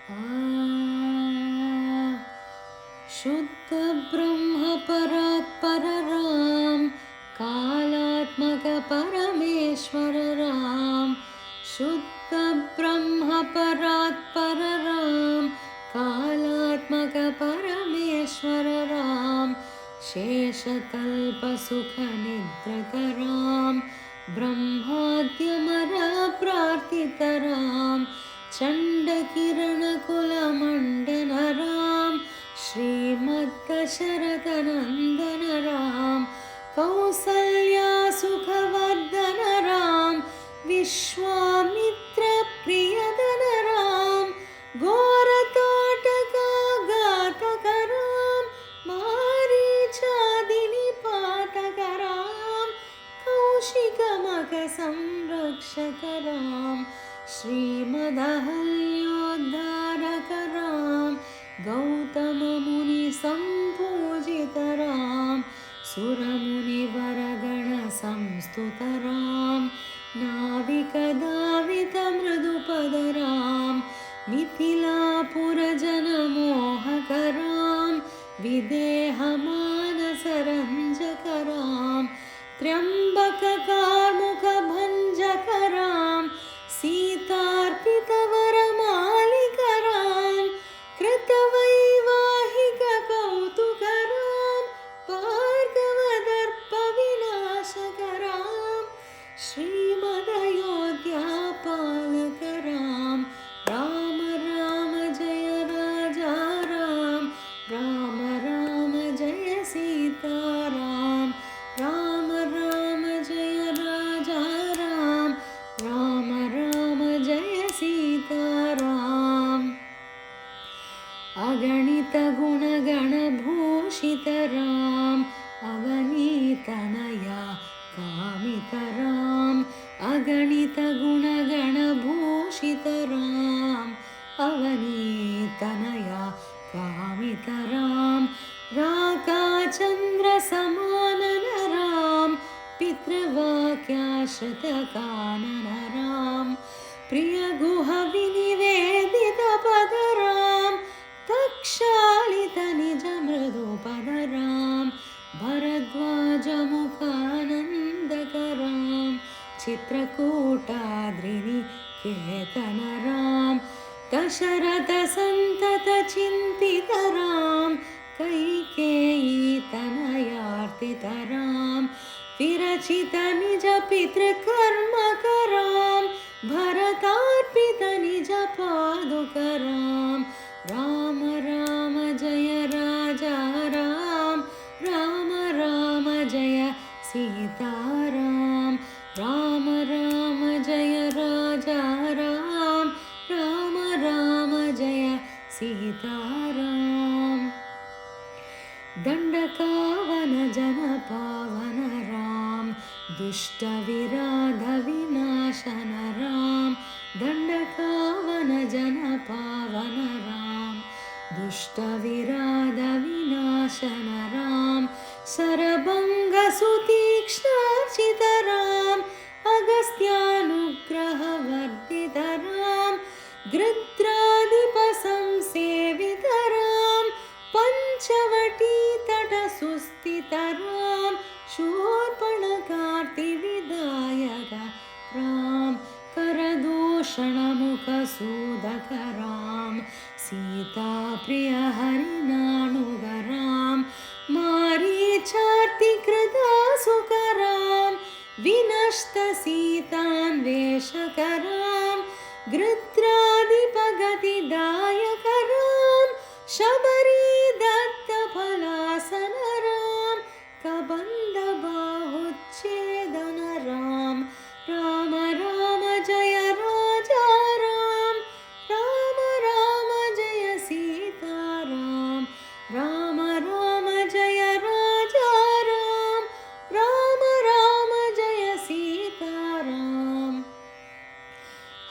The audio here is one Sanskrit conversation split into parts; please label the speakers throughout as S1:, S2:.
S1: आ शुद्ध ब्रह्म परात्पर राम, कालात्मक परमेश्वर राम। शुद्ध ब्रह्म परात्पर राम, कालात्मक परमेश्वर राम। शेषकल्प सुख निद्रक राम, ब्रह्माद्यमर प्रार्थित राम। चण्डकिरणकुलमण्डन राम, श्रीमद्दशरथनन्दन राम। कौसल्या सुखवर्धन राम, विश्वामित्रप्रियदन राम। घोरताटकाघातक राम, मारीचादिनिपातक राम। कौशिकमखसंरक्षक राम, श्रीमदहल्योद्धारक राम। गौतममुनिसम्पूजित राम, सुरमुनिवरगणसंस्तुत राम। नाविकदावितमृदुपद राम, मिथिलापुरजनमोहक राम। विदेहमानसरञ्जक राम, त्र्यम्बककार्मुकभञ्जक राम। सीतार्पितवरमालिक राम, कृतवैवाहिक कौतुक राम। भार्गवदर्पविनाशक राम, श्रीमदयोध्यापालक राम। राम राम जय राजा राम, राम राम जय सीताराम। राम राम जय राजा राम, राम राम जय सीताराम। अगणित गुणगणभूषित राम, अवनीतनया कामित राम। अगणित गुणगणभूषित राम, अवनीतनया कामित राम। राकाचन्द्रसमानन राम, पितृवाक्याश्रितकानन राम। प्रियगुहविनिवेदित पद राम, तक्षालित निज मृदुपद राम। भरद्वाजमुखानन्दक राम, चित्रकूटाद्रिनिकेतन राम। दशरथ सन्तत चिन्तित राम, कैकेयी तनयार्तित राम। विरचित निज पितृकर्मक राम, भरतार्पित निज पादुक राम। राम राम जय राजा राम, राम राम जय सीताराम। राम राम जय राजा राम, राम राम जय सीताराम। दण्डकावन जनपावन राम, दुष्टविराधविनाशन राम। दण्डकावन जनपावन राम, दुष्टविराधविनाशन राम। शरभङ्गसुतीक्ष्णार्चित राम, अगस्त्यानुग्रहवर्धित राम। गृध्रादिपसंसेवित राम, पञ्चवटीतटसुस्थित राम। शूर्पणखार्तिविदायक राम, करदूषणमुखसूदक राम। सीताप्रिय हरिनाणुग राम, मारीचार्तिकृतासुक राम। विनष्टसीतान्वेषक राम, गृध्रादिपगतिदायक राम। शबरीदत्तफलासन राम, कबन्धबाहुच्छेदन राम। राम राम जय राजा राम, राम राम जय सीताराम। राम राम जय राजा राम, राम राम जय सीताराम।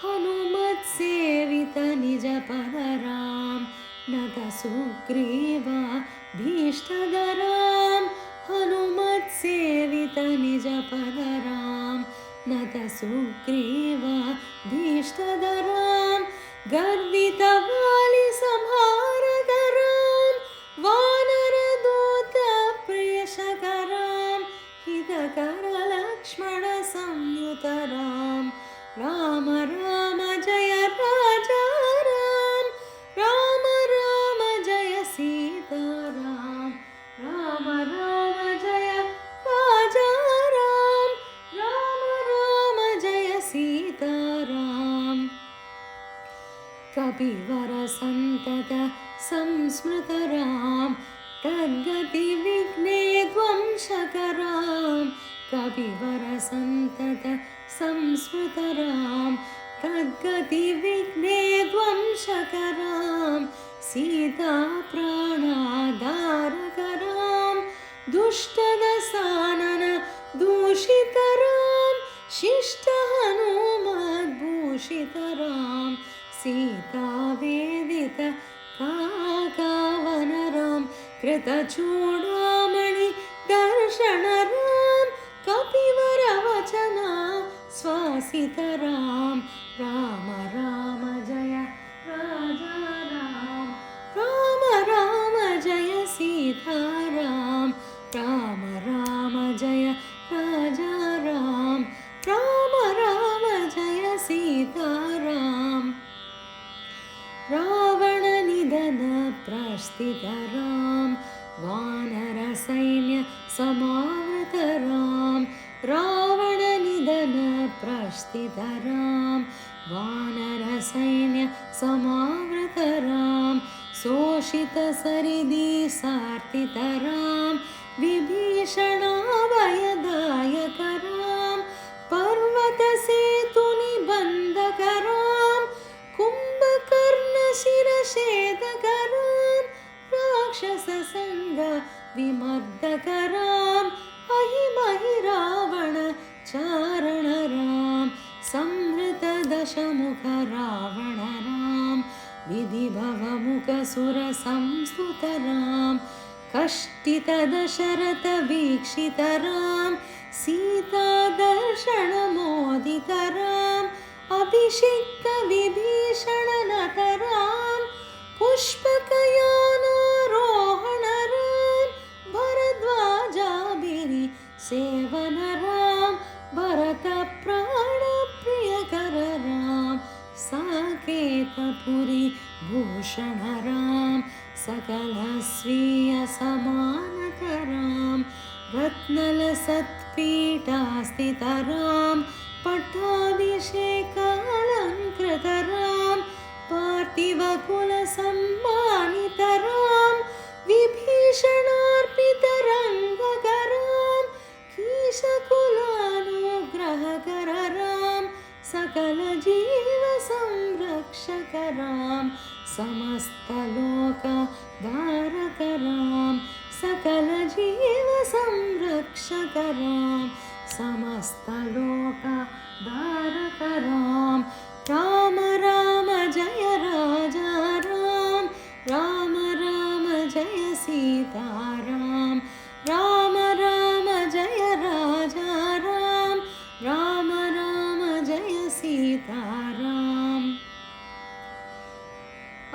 S1: हनुमत्सेवित निज पद राम, नत सुग्रीवा भीष्टद राम। हनुमत्सेवित निज पद राम, नत सुग्रीवा भीष्टद राम। गर्वित कपिवर संतत संस्मृतराम तद्गति विघ्ने ध्वंसकराम कपिवर संतत संस्मृतराम तद्गति विघ्ने ध्वंसकराम सीता प्राणाधारकराम दुष्टदसानन दूषितराम शिष्ट हनुमद्भूषितराम सीता वेदित काकावनराम कृतचूडामणि दर्शनराम कपिवर वचना स्वासितराम राम राम जय राजा राम राम राम जय सीताराम राम राम जय राजा राम राम राम जय सीताराम रावण निधन प्रस्थितराम वानर सैन्य समावृतराम रावण निधन प्रस्थितराम वानर सैन्य समावृतराम शोषित सरिदि सार्थितराम विभीषणाभयदायकराम पर्वत सेतु निबन्धकराम कुम्भकर्ण शिरछेदकराम राक्षस संग विमर्दकराम अहिमहि रावण चारण राम संहृत दशमुख रावण राम विधिभव मुख सुर संस्तुत राम कष्टित दशरथ वीक्षित राम सीता दर्शन मोदित राम अभिषिक्त विभीषण नत राम पुष्पकयानारोहण राम भरद्वाजाभिरि सेवन राम भरत प्राण प्रियकर राम साकेतपुरी भूषण राम सकल स्वीय समानत राम रत्नल सत्पीठास्थित राम पट्टाभिषेकालंकृत राम पार्थिव कुल सम्मानित राम विभीषणार्पित रंगक राम कीशकुलानुग्रहकर राम सकल जीव संरक्षक राम समस्त लोक धारक राम सकल जीव संरक्षक राम समस्त लोक धारक राम राम राम जय राजा राम राम राम जय सीताराम राम राम जय राजा राम राम राम जय सीताराम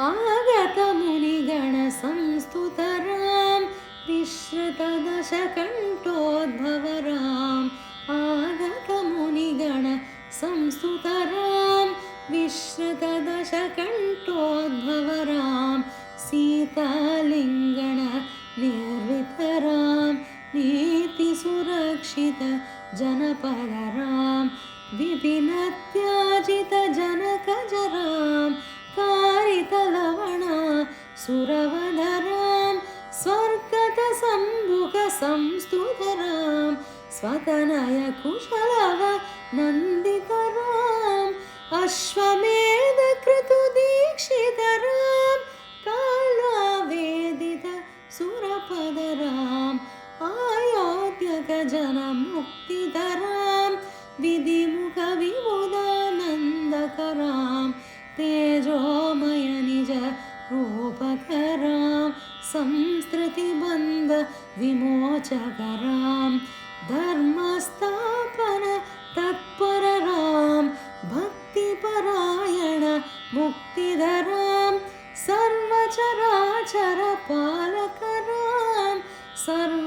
S1: आगत मुनिगण संस्तुत राम विश्रुत दशकण्ठोद्भव राम आगत मुनिगण संस्तुत राम विश्रुत दशकण्ठोद्भव राम सीतालिङ्गण निर्वित राम नीति सुरक्षित जनपद राम विपिन त्याजित जनकज राम कारित लवण सुरवध राम स्वर्गत सम्भुक संस्तुत राम स्वतनय कुशलव नन्दित राम अश्वमेध कृतु दीक्षित राम कालावेदित सुरपद राम अयोध्यक जन मुक्तिद राम विधिमुख विबुधानन्दक राम तेजोमय निज रूपक राम संस्कृति बंध विमोचक राम धर्मस्थापन तत्पर राम भक्तिपरायण मुक्तिद राम सर्वचराचर पालक राम सर्व